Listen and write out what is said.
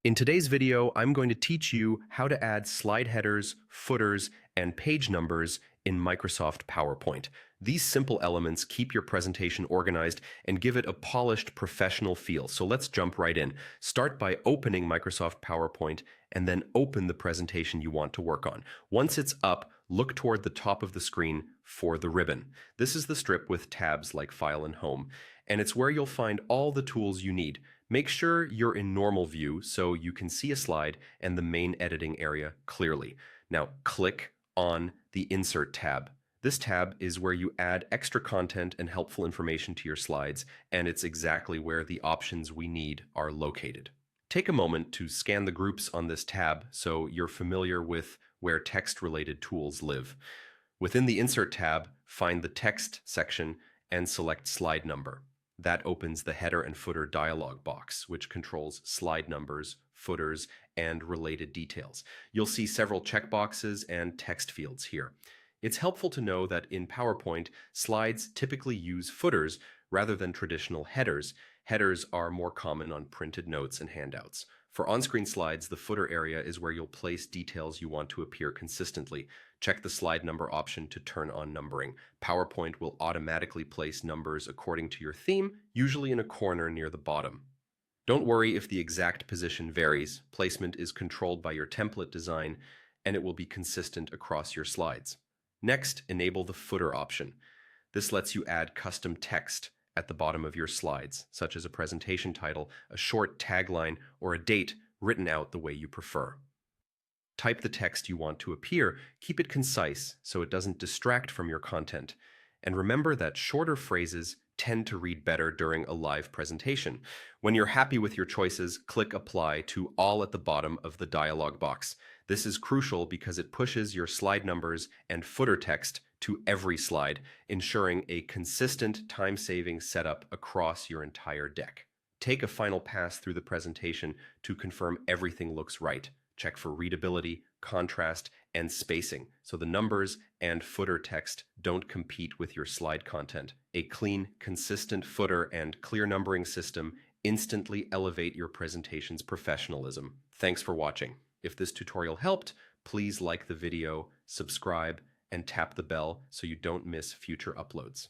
In today's video, I'm going to teach you how to add slide headers, footers, and page numbers in Microsoft PowerPoint. These simple elements keep your presentation organized and give it a polished, professional feel. So let's jump right in. Start by opening Microsoft PowerPoint and then open the presentation you want to work on. Once it's up, look toward the top of the screen for the ribbon. This is the strip with tabs like File and Home, and it's where you'll find all the tools you need. Make sure you're in normal view so you can see a slide and the main editing area clearly. Now click on the Insert tab. This tab is where you add extra content and helpful information to your slides, and it's exactly where the options we need are located. Take a moment to scan the groups on this tab so you're familiar with where text-related tools live. Within the Insert tab, find the Text section and select Slide Number. That opens the header and footer dialog box, which controls slide numbers, footers, and related details. You'll see several checkboxes and text fields here. It's helpful to know that in PowerPoint, slides typically use footers rather than traditional headers. Headers are more common on printed notes and handouts. For on-screen slides, the footer area is where you'll place details you want to appear consistently. Check the slide number option to turn on numbering. PowerPoint will automatically place numbers according to your theme, usually in a corner near the bottom. Don't worry if the exact position varies. Placement is controlled by your template design, and it will be consistent across your slides. Next, enable the footer option. This lets you add custom text at the bottom of your slides, such as a presentation title, a short tagline, or a date written out the way you prefer. Type the text you want to appear. Keep it concise so it doesn't distract from your content. And remember that shorter phrases tend to read better during a live presentation. When you're happy with your choices, click Apply to All at the bottom of the dialog box. This is crucial because it pushes your slide numbers and footer text to every slide, ensuring a consistent, time-saving setup across your entire deck. Take a final pass through the presentation to confirm everything looks right. Check for readability, contrast, and spacing, so the numbers and footer text don't compete with your slide content. A clean, consistent footer and clear numbering system instantly elevate your presentation's professionalism. Thanks for watching. If this tutorial helped, please like the video, subscribe, and tap the bell so you don't miss future uploads.